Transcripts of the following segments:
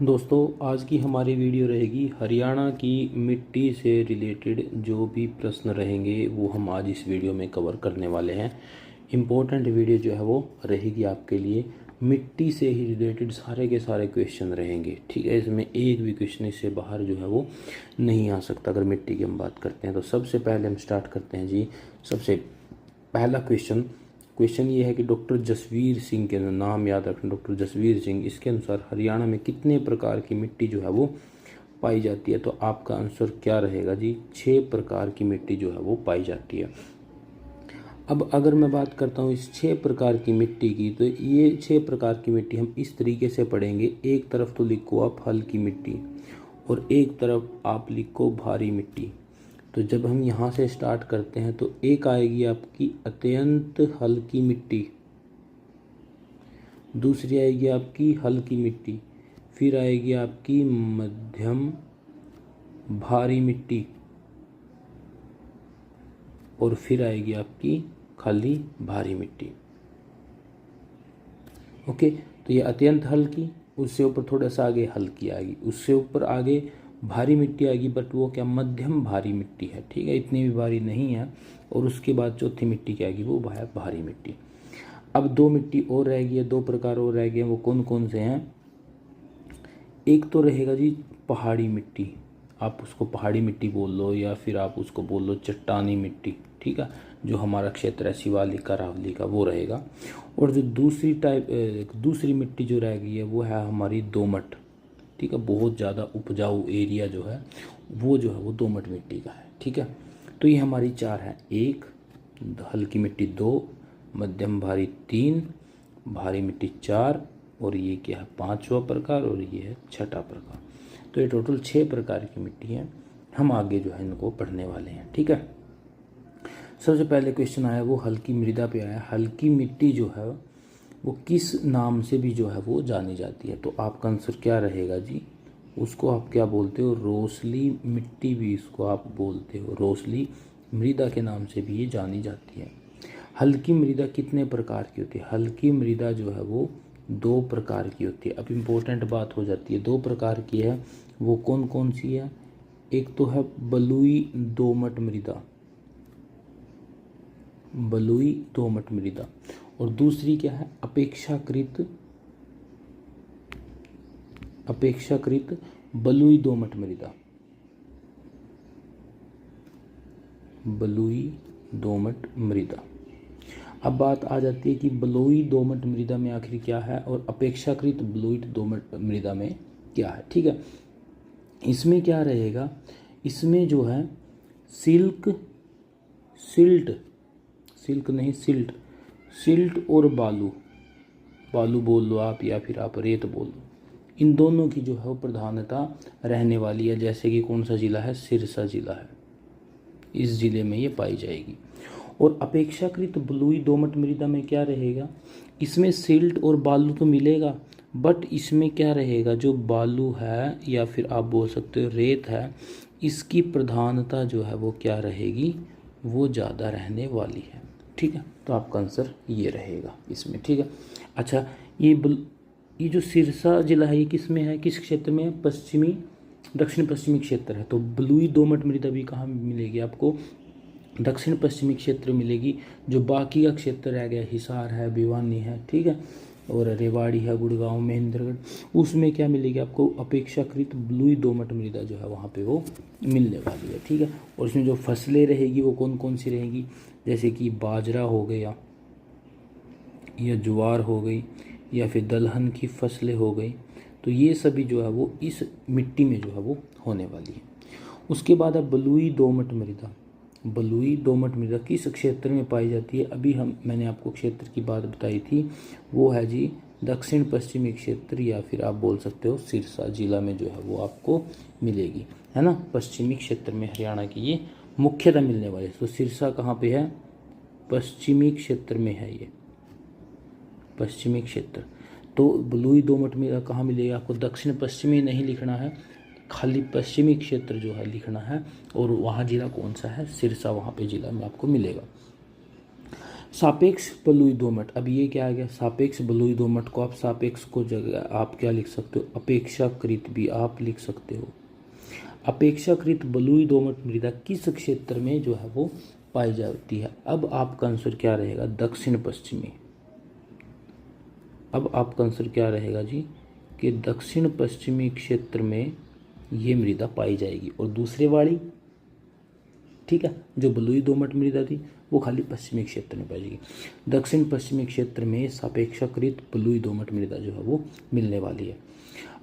दोस्तों आज की हमारी वीडियो रहेगी हरियाणा की मिट्टी से रिलेटेड जो भी प्रश्न रहेंगे वो हम आज इस वीडियो में कवर करने वाले हैं। इम्पोर्टेंट वीडियो जो है वो रहेगी आपके लिए। मिट्टी से ही रिलेटेड सारे के सारे क्वेश्चन रहेंगे, ठीक है। इसमें एक भी क्वेश्चन इससे बाहर जो है वो नहीं आ सकता अगर मिट्टी की हम बात करते हैं। तो सबसे पहले हम स्टार्ट करते हैं जी। सबसे पहला क्वेश्चन ये है कि डॉक्टर जसवीर सिंह के नाम याद रखना, डॉक्टर जसवीर सिंह, इसके अनुसार हरियाणा में कितने प्रकार की मिट्टी जो है वो पाई जाती है। तो आपका आंसर क्या रहेगा जी? 6 प्रकार की मिट्टी जो है वो पाई जाती है। अब अगर मैं बात करता हूँ इस 6 प्रकार की मिट्टी की, तो ये 6 प्रकार की मिट्टी हम इस तरीके से पढ़ेंगे। एक तरफ तो लिखो आप हल्की मिट्टी और एक तरफ आप लिखो भारी मिट्टी। तो जब हम यहाँ से स्टार्ट करते हैं तो एक आएगी आपकी अत्यंत हल्की मिट्टी, दूसरी आएगी आपकी हल्की मिट्टी, फिर आएगी आपकी मध्यम भारी मिट्टी और फिर आएगी आपकी खाली भारी मिट्टी। ओके, तो ये अत्यंत हल्की, उससे ऊपर थोड़ा सा आगे हल्की आएगी, उससे ऊपर आगे भारी मिट्टी आएगी, बट वो क्या मध्यम भारी मिट्टी है, ठीक है, इतनी भी भारी नहीं है। और उसके बाद चौथी मिट्टी क्या आएगी? वो भारी मिट्टी। अब 2 मिट्टी और रहेगी है, 2 प्रकार और रह गए। वो कौन कौन से हैं? एक तो रहेगा जी पहाड़ी मिट्टी, आप उसको पहाड़ी मिट्टी बोल लो या फिर आप उसको बोल लो चट्टानी मिट्टी, ठीक है, जो हमारा क्षेत्र है शिवालिक का, रावली का, वो रहेगा। और जो दूसरी मिट्टी जो रह गई है वो है हमारी दोमट, ठीक है, बहुत ज़्यादा उपजाऊ एरिया जो है वो दोमट मिट्टी का है, ठीक है। तो ये हमारी 4 है, 1 हल्की मिट्टी, 2 मध्यम भारी, 3 भारी मिट्टी, 4 और ये क्या है 5वां प्रकार और ये है 6ठा प्रकार। तो ये टोटल 6 प्रकार की मिट्टी है। हम आगे जो है इनको पढ़ने वाले हैं, ठीक है। सबसे पहले क्वेश्चन आया वो हल्की मृदा पे आया। हल्की मिट्टी जो है वो किस नाम से भी जो है वो जानी जाती है? तो आपका आंसर क्या रहेगा जी? उसको आप क्या बोलते हो? रोसली मिट्टी भी इसको आप बोलते हो, रोसली मृदा के नाम से भी ये जानी जाती है। हल्की मृदा कितने प्रकार की होती है? हल्की मृदा जो है वो 2 प्रकार की होती है। अब इम्पोर्टेंट बात हो जाती है, 2 प्रकार की है, वो कौन कौन सी है? एक तो है बलुई दोमट मृदा, बलुई दोमट मृदा, और दूसरी क्या है? अपेक्षाकृत बलुई दोमट मृदा, बलुई दोमट मृदा। अब बात आ जाती है कि बलुई दोमट मृदा में आखिर क्या है और अपेक्षाकृत बलुई दोमट मृदा में क्या है, ठीक है। इसमें क्या रहेगा? इसमें जो है सिल्ट और बालू बोल लो आप या फिर आप रेत बोल लो, इन दोनों की जो है वो प्रधानता रहने वाली है। जैसे कि कौन सा जिला है? सिरसा जिला है, इस जिले में ये पाई जाएगी। और अपेक्षाकृत बलुई दोमट मृदा में क्या रहेगा? इसमें सिल्ट और बालू तो मिलेगा, बट इसमें क्या रहेगा? जो बालू है या फिर आप बोल सकते हो रेत है, इसकी प्रधानता जो है वो क्या रहेगी? वो ज़्यादा रहने वाली है, ठीक है। तो आपका आंसर ये रहेगा इसमें, ठीक है। अच्छा, ये जो सिरसा जिला है ये किस में है, किस क्षेत्र में है? दक्षिण पश्चिमी क्षेत्र है। तो बलुई दोमट मृदा भी कहाँ मिलेगी आपको? दक्षिण पश्चिमी क्षेत्र मिलेगी। जो बाकी का क्षेत्र रह गया, हिसार है, भिवानी है, ठीक है, और रेवाड़ी है, गुड़गांव, महेंद्रगढ़, उसमें क्या मिलेगी आपको? अपेक्षाकृत बलुई दोमट मृदा जो है वहाँ पे वो मिलने वाली है, ठीक है। और इसमें जो फसलें रहेगी वो कौन कौन सी रहेगी? जैसे कि बाजरा हो गया या ज्वार हो गई या फिर दलहन की फसलें हो गई, तो ये सभी जो है वो इस मिट्टी में जो है वो होने वाली है। उसके बाद अब बलुई दोमट मृदा किस क्षेत्र में पाई जाती है? अभी मैंने आपको क्षेत्र की बात बताई थी, वो है जी दक्षिण पश्चिमी क्षेत्र या फिर आप बोल सकते हो सिरसा जिला में जो है वो आपको मिलेगी, है ना। पश्चिमी क्षेत्र में हरियाणा की ये मुख्यतः मिलने वाली है। तो सिरसा कहाँ पे है? पश्चिमी क्षेत्र में है ये, पश्चिमी क्षेत्र। तो बलुई दोमट मृदा कहाँ मिलेगा आपको? दक्षिण पश्चिमी नहीं लिखना है, खाली पश्चिमी क्षेत्र जो है लिखना है। और वहाँ जिला कौन सा है? सिरसा, वहाँ पे जिला में आपको मिलेगा। सापेक्ष बलुई दोमट, अब ये क्या आ गया, सापेक्ष बलुई दोमट को आप सापेक्ष को जगह आप क्या लिख सकते हो, अपेक्षाकृत भी आप लिख सकते हो। अपेक्षाकृत बलुई दोमट मृदा किस क्षेत्र में जो है वो पाई जाती है। अब आपका आंसर क्या रहेगा, दक्षिण पश्चिमी। अब आपका आंसर क्या रहेगा जी, कि दक्षिण पश्चिमी क्षेत्र में ये मृदा पाई जाएगी। और दूसरे वाली, ठीक है, जो बलुई दोमट मृदा थी वो खाली पश्चिमी क्षेत्र में पाई जाएगी। दक्षिण पश्चिमी क्षेत्र में सापेक्षाकृत बलुई दोमट मृदा जो है वो मिलने वाली है।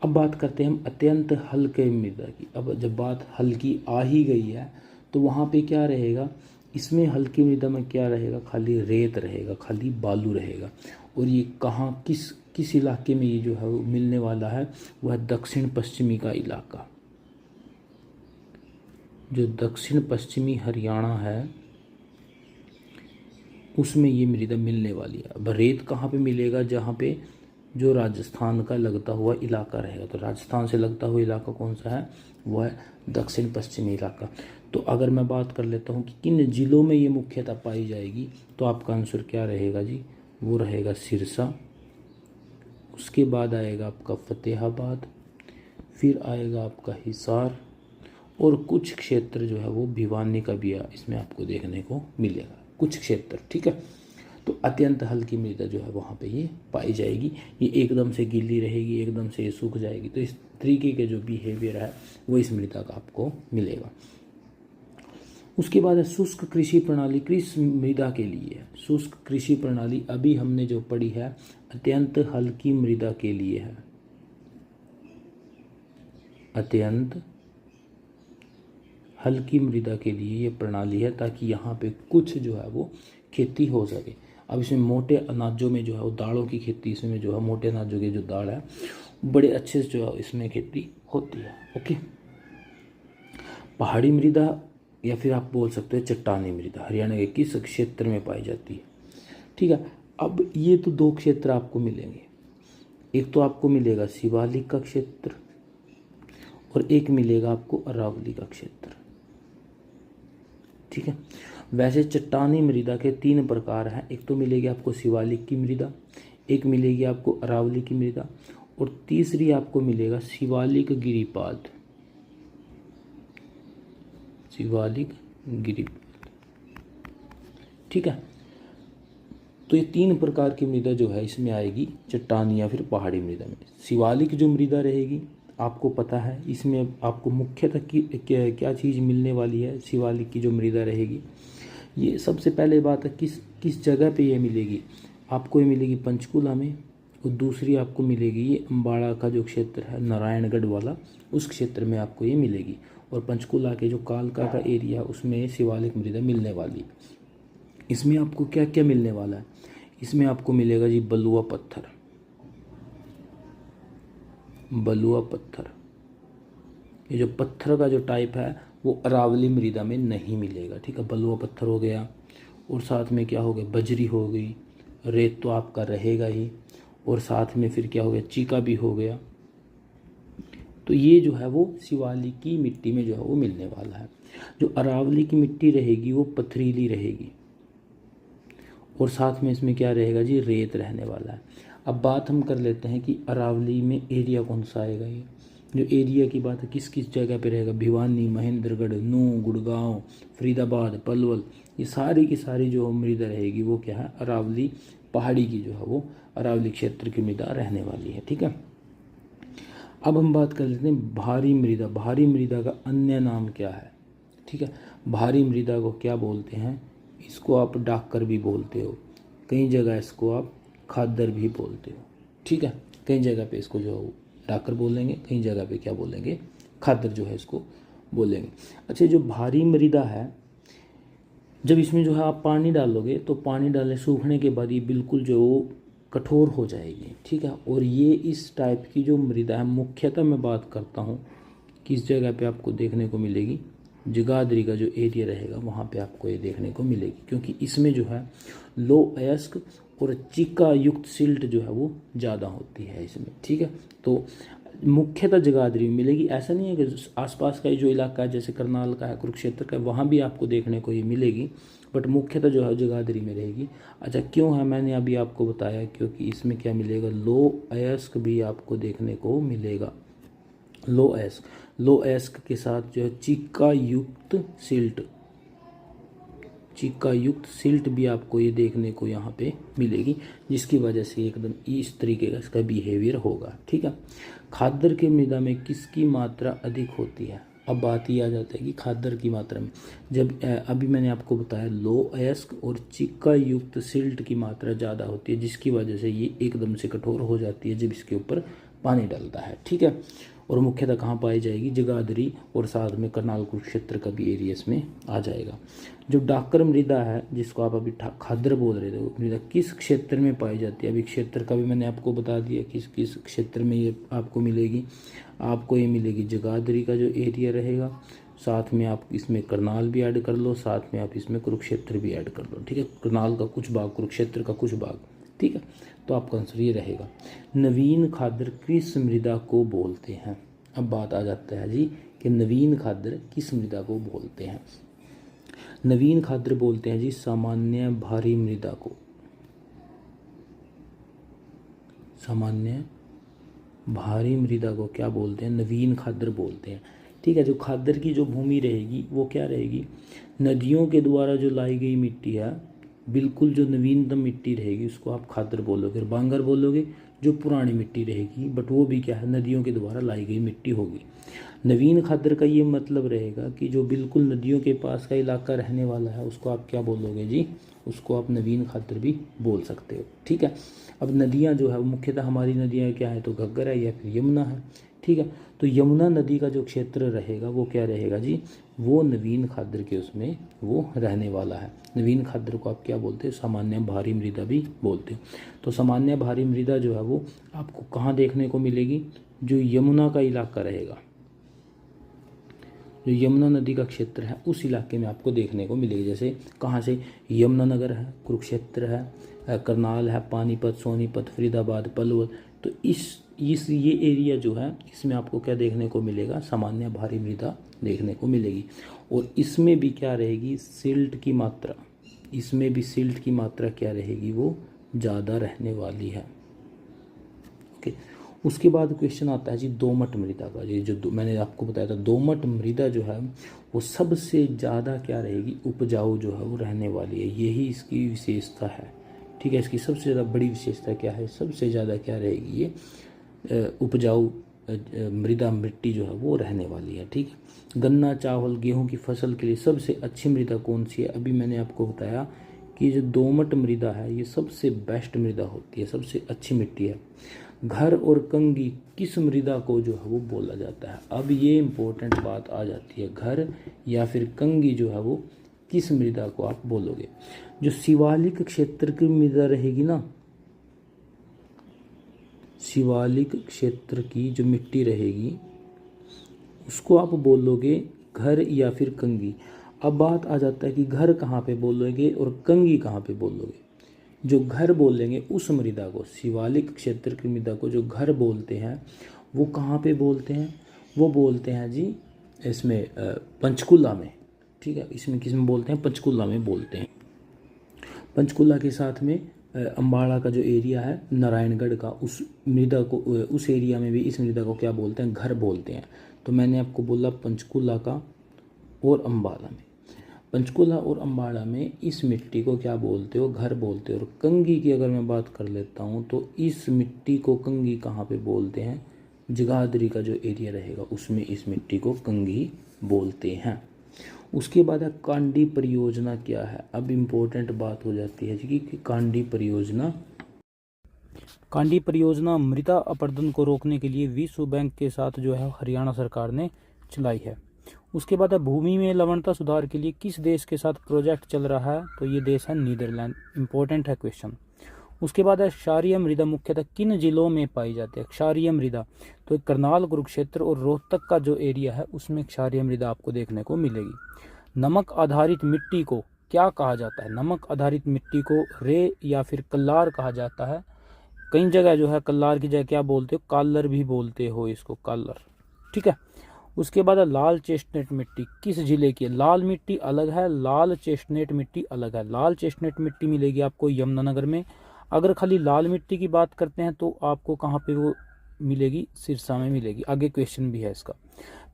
अब बात करते हैं हम अत्यंत हल्के मृदा की। अब जब बात हल्की आ ही गई है तो वहाँ पे क्या रहेगा, इसमें हल्की मृदा में क्या रहेगा, खाली रेत रहेगा, खाली बालू रहेगा। और ये कहाँ किस इलाके में ये जो है वो मिलने वाला है, वह दक्षिण पश्चिमी का इलाका, जो दक्षिण पश्चिमी हरियाणा है उसमें ये मृदा मिलने वाली है। अब रेत कहाँ पे मिलेगा, जहाँ पे जो राजस्थान का लगता हुआ इलाका रहेगा। तो राजस्थान से लगता हुआ इलाका कौन सा है, वह है दक्षिण पश्चिमी इलाका। तो अगर मैं बात कर लेता हूँ कि किन जिलों में ये मुख्यतः पाई जाएगी, तो आपका आंसर क्या रहेगा जी, वो रहेगा सिरसा, उसके बाद आएगा आपका फतेहाबाद, फिर आएगा आपका हिसार, और कुछ क्षेत्र जो है वो भिवानी का भी इसमें आपको देखने को मिलेगा, कुछ क्षेत्र, ठीक है। तो अत्यंत हल्की मृदा जो है वहाँ पे ये पाई जाएगी। ये एकदम से गीली रहेगी, एकदम से ये सूख जाएगी। तो इस तरीके के जो बिहेवियर है वो इस मृदा का आपको मिलेगा। उसके बाद है शुष्क कृषि प्रणाली, किस मृदा के लिए है। शुष्क कृषि प्रणाली अभी हमने जो पढ़ी है अत्यंत हल्की मृदा के लिए है, अत्यंत हल्की मृदा के लिए ये प्रणाली है, ताकि यहाँ पे कुछ जो है वो खेती हो सके। अब इसमें मोटे अनाजों में जो है वो दालों की खेती, इसमें जो है मोटे अनाजों की जो दाल है बड़े अच्छे से जो है इसमें खेती होती है। ओके, पहाड़ी मृदा या फिर आप बोल सकते हो चट्टानी मृदा हरियाणा के किस क्षेत्र में पाई जाती है, ठीक है। अब ये तो दो क्षेत्र आपको मिलेंगे, एक तो आपको मिलेगा शिवालिक का क्षेत्र और एक मिलेगा आपको अरावली का क्षेत्र, ठीक है। वैसे चट्टानी मृदा के 3 प्रकार हैं, एक तो मिलेगी आपको शिवालिक की मृदा, एक मिलेगी आपको अरावली की मृदा, और तीसरी आपको मिलेगा शिवालिक गिरिपाद, शिवालिक गिरिपाद, ठीक है। तो ये 3 प्रकार की मृदा जो है इसमें आएगी चट्टानी या फिर पहाड़ी मृदा में। शिवालिक जो मृदा रहेगी आपको पता है, इसमें आपको मुख्यतः क्या चीज़ मिलने वाली है। शिवालिक की जो मृदा रहेगी, ये सबसे पहले बात है किस जगह पे ये मिलेगी, आपको ये मिलेगी पंचकुला में, और दूसरी आपको मिलेगी ये अम्बाड़ा का जो क्षेत्र है नारायणगढ़ वाला, उस क्षेत्र में आपको ये मिलेगी। और पंचकुला के जो कालका का एरिया उसमें शिवालिक मृदा मिलने वाली। इसमें आपको क्या क्या मिलने वाला है, इसमें आपको मिलेगा जी बलुआ पत्थर, बलुआ पत्थर, ये जो पत्थर का जो टाइप है वो अरावली मृदा में नहीं मिलेगा, ठीक है। बलुआ पत्थर हो गया, और साथ में क्या हो गया, बजरी हो गई, रेत तो आपका रहेगा ही, और साथ में फिर क्या हो गया, चीका भी हो गया। तो ये जो है वो शिवालिक की मिट्टी में जो है वो मिलने वाला है। जो अरावली की मिट्टी रहेगी वो पथरीली रहेगी, और साथ में इसमें क्या रहेगा जी, रेत रहने वाला है। अब बात हम कर लेते हैं कि अरावली में एरिया कौन सा आएगा। ये जो एरिया की बात है किस किस जगह पे रहेगा, भिवानी, महेंद्रगढ़, नूंह, गुड़गांव, फरीदाबाद, पलवल, ये सारी की सारी जो मृदा रहेगी वो क्या है, अरावली पहाड़ी की जो है वो अरावली क्षेत्र की मृदा रहने वाली है, ठीक है। अब हम बात कर लेते हैं भारी मृदा। भारी मृदा का अन्य नाम क्या है, ठीक है। भारी मृदा को क्या बोलते हैं, इसको आप डाकर भी बोलते हो, कई जगह इसको आप खादर भी बोलते हो, ठीक है। कई जगह पे इसको जो डाकर बोलेंगे, कई जगह पे क्या बोलेंगे, खादर जो है इसको बोलेंगे। अच्छा, जो भारी मृदा है, जब इसमें जो है आप पानी डालोगे तो पानी डालने सूखने के बाद ये बिल्कुल जो कठोर हो जाएगी, ठीक है। और ये इस टाइप की जो मृदा है, मुख्यतः मैं बात करता हूँ किस जगह पे आपको देखने को मिलेगी, जगाधरी का जो एरिया रहेगा वहाँ पे आपको ये देखने को मिलेगी, क्योंकि इसमें जो है लो अयस्क और चिका युक्त सिल्ट जो है वो ज़्यादा होती है इसमें, ठीक है। तो मुख्यतः जगाधरी में मिलेगी। ऐसा नहीं है कि आसपास का जो इलाका है जैसे करनाल का है, कुरुक्षेत्र का है, वहाँ भी आपको देखने को ये मिलेगी, बट मुख्यतः जो है जगाधरी में रहेगी। अच्छा क्यों है, मैंने अभी आपको बताया, क्योंकि इसमें क्या मिलेगा, लो अयस्क भी आपको देखने को मिलेगा। लो अयस्क के साथ जो है चिक्का युक्त सिल्ट भी आपको ये देखने को यहाँ पे मिलेगी, जिसकी वजह से एकदम इस तरीके का इसका बिहेवियर होगा। ठीक है। खादर की मृदा में किसकी मात्रा अधिक होती है? अब बात ये आ जाता है कि खादर की मात्रा में, जब अभी मैंने आपको बताया लो अयस्क और चिक्का युक्त सिल्ट की मात्रा ज़्यादा होती है, जिसकी वजह से ये एकदम से कठोर हो जाती है जब इसके ऊपर पानी डलता है। ठीक है। और मुख्यतः कहाँ पाई जाएगी, जगाधरी और साथ में करनाल कुरुक्षेत्र का भी एरिया इसमें आ जाएगा। जो डाकर मृदा है जिसको आप अभी खादर बोल रहे थे, वो मृदा किस क्षेत्र में पाई जाती है? अभी क्षेत्र का भी मैंने आपको बता दिया किस किस क्षेत्र में ये आपको मिलेगी। आपको ये मिलेगी जगाधरी का जो एरिया रहेगा, साथ में आप इसमें करनाल भी ऐड कर लो, साथ में आप इसमें कुरुक्षेत्र भी ऐड कर लो। ठीक है। करनाल का कुछ भाग, कुरुक्षेत्र का कुछ भाग। ठीक है। तो आपका आंसर ये रहेगा। नवीन खादर किस मृदा को बोलते हैं? अब बात आ जाता है जी कि नवीन खादर किस मृदा को बोलते हैं। नवीन खादर बोलते हैं जी सामान्य भारी मृदा को। सामान्य भारी मृदा को क्या बोलते हैं? नवीन खादर बोलते हैं। ठीक है। जो खादर की जो भूमि रहेगी वो क्या रहेगी, नदियों के द्वारा जो लाई गई मिट्टी है, बिल्कुल जो नवीनतम मिट्टी रहेगी उसको आप खादर बोलोगे। और बांगर बोलोगे जो पुरानी मिट्टी रहेगी, बट वो भी क्या है, नदियों के द्वारा लाई गई मिट्टी होगी। नवीन खादर का ये मतलब रहेगा कि जो बिल्कुल नदियों के पास का इलाका रहने वाला है उसको आप क्या बोलोगे जी, उसको आप नवीन खादर भी बोल सकते हो। ठीक है। अब नदियाँ जो है वो मुख्यतः हमारी नदियाँ क्या है, तो घग्गर है या फिर यमुना है। ठीक है। तो यमुना नदी का जो क्षेत्र रहेगा वो क्या रहेगा जी, वो नवीन खादर के उसमें वो रहने वाला है। नवीन खादर को आप क्या बोलते हैं, सामान्य भारी मृदा भी बोलते हैं। तो सामान्य भारी मृदा जो है वो आपको कहाँ देखने को मिलेगी, जो यमुना का इलाका रहेगा, जो यमुना नदी का क्षेत्र है उस इलाके में आपको देखने को मिलेगी। जैसे कहाँ से, यमुनानगर है, कुरुक्षेत्र है, करनाल है, पानीपत, सोनीपत, फरीदाबाद, पलवल। तो ये एरिया जो है इसमें आपको क्या देखने को मिलेगा, सामान्य भारी मृदा देखने को मिलेगी। और इसमें भी क्या रहेगी, सिल्ट की मात्रा, इसमें भी सिल्ट की मात्रा क्या रहेगी, वो ज़्यादा रहने वाली है। ओके। उसके बाद क्वेश्चन आता है जी दोमट मृदा का। ये जो मैंने आपको बताया था, दोमट मृदा जो है वो सबसे ज़्यादा क्या रहेगी, उपजाऊ जो है वो रहने वाली है। यही इसकी विशेषता है। ठीक है। इसकी सबसे ज़्यादा बड़ी विशेषता क्या है, सबसे ज़्यादा क्या रहेगी, ये उपजाऊ मृदा मिट्टी जो है वो रहने वाली है। ठीक है। गन्ना, चावल, गेहूं की फसल के लिए सबसे अच्छी मृदा कौन सी है? अभी मैंने आपको बताया कि जो दोमट मृदा है ये सबसे बेस्ट मृदा होती है, सबसे अच्छी मिट्टी है। घर और कंगी किस मृदा को जो है वो बोला जाता है? अब ये इम्पोर्टेंट बात आ जाती है, घर या फिर कंगी जो है वो किस मृदा को आप बोलोगे? जो शिवालिक क्षेत्र की मृदा रहेगी ना, शिवालिक क्षेत्र की जो मिट्टी रहेगी उसको आप बोलोगे घर या फिर कंगी। अब बात आ जाता है कि घर कहाँ पे बोलोगे और कंगी कहाँ पे बोलोगे। जो घर बोलेंगे उस मृदा को, शिवालिक क्षेत्र की मृदा को जो घर बोलते हैं वो कहाँ पे बोलते हैं, वो बोलते हैं जी इसमें पंचकुला में। ठीक है। इसमें किस में बोलते हैं, पंचकुला में बोलते हैं। पंचकुला के साथ में अम्बाड़ा का जो एरिया है नारायणगढ़ का, उस मृदा को, उस एरिया में भी इस मृदा को क्या बोलते हैं, घर बोलते हैं। तो मैंने आपको बोला पंचकुला का और अम्बाड़ा में, पंचकुला और अम्बाड़ा में इस मिट्टी को क्या बोलते हो, घर बोलते हो। और कंगी की अगर मैं बात कर लेता हूँ तो इस मिट्टी को कंगी कहाँ पे बोलते हैं, जगाधरी का जो एरिया रहेगा उसमें इस मिट्टी को कंगी बोलते हैं। उसके बाद है कांडी परियोजना क्या है? अब इम्पोर्टेंट बात हो जाती है जी कि कांडी परियोजना मृदा अपरदन को रोकने के लिए विश्व बैंक के साथ जो है हरियाणा सरकार ने चलाई है। उसके बाद है भूमि में लवणता सुधार के लिए किस देश के साथ प्रोजेक्ट चल रहा है? तो ये देश है नीदरलैंड। इंपॉर्टेंट है क्वेश्चन। उसके बाद है क्षारीय मृदा मुख्यतः किन जिलों में पाई जाती है? क्षारीय मृदा तो करनाल, कुरुक्षेत्र और रोहतक का जो एरिया है उसमें क्षारीय मृदा आपको देखने को मिलेगी। नमक आधारित मिट्टी को क्या कहा जाता है? नमक आधारित मिट्टी को रे या फिर कल्लार कहा जाता है। कई जगह जो है कल्लार की जगह क्या बोलते हो, कालर भी बोलते हो इसको, कालर। ठीक है। उसके बाद लाल चेस्टनट मिट्टी किस जिले की है? लाल मिट्टी अलग है, लाल चेस्टनट मिट्टी अलग है। लाल चेस्टनट मिट्टी मिलेगी आपको यमुनानगर में। अगर खाली लाल मिट्टी की बात करते हैं तो आपको कहाँ पे वो मिलेगी? सिरसा में मिलेगी। आगे क्वेश्चन भी है इसका।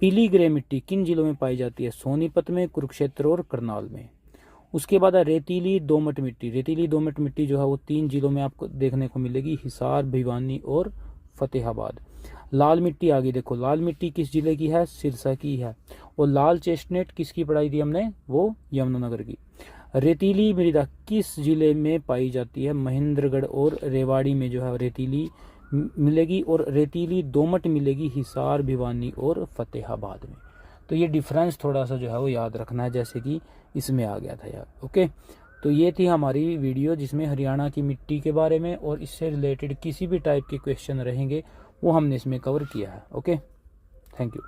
पीली ग्रे मिट्टी किन जिलों में पाई जाती है? सोनीपत में, कुरुक्षेत्र और करनाल में। उसके बाद रेतीली दोमट मिट्टी। रेतीली दोमट मिट्टी जो है वो 3 जिलों में आपको देखने को मिलेगी, हिसार, भिवानी और फतेहाबाद। लाल मिट्टी आ गई, देखो लाल मिट्टी किस जिले की है? सिरसा की है। और लाल चेस्टनट किसकी पढ़ाई थी हमने? वो यमुनानगर की। रेतीली मृदा किस जिले में पाई जाती है? महेंद्रगढ़ और रेवाड़ी में जो है रेतीली मिलेगी। और रेतीली दोमट मिलेगी हिसार, भिवानी और फतेहाबाद में। तो ये डिफरेंस थोड़ा सा जो है वो याद रखना है, जैसे कि इसमें आ गया था यार। ओके, तो ये थी हमारी वीडियो जिसमें हरियाणा की मिट्टी के बारे में और इससे रिलेटेड किसी भी टाइप के क्वेश्चन रहेंगे वो हमने इसमें कवर किया है। Okay, thank you.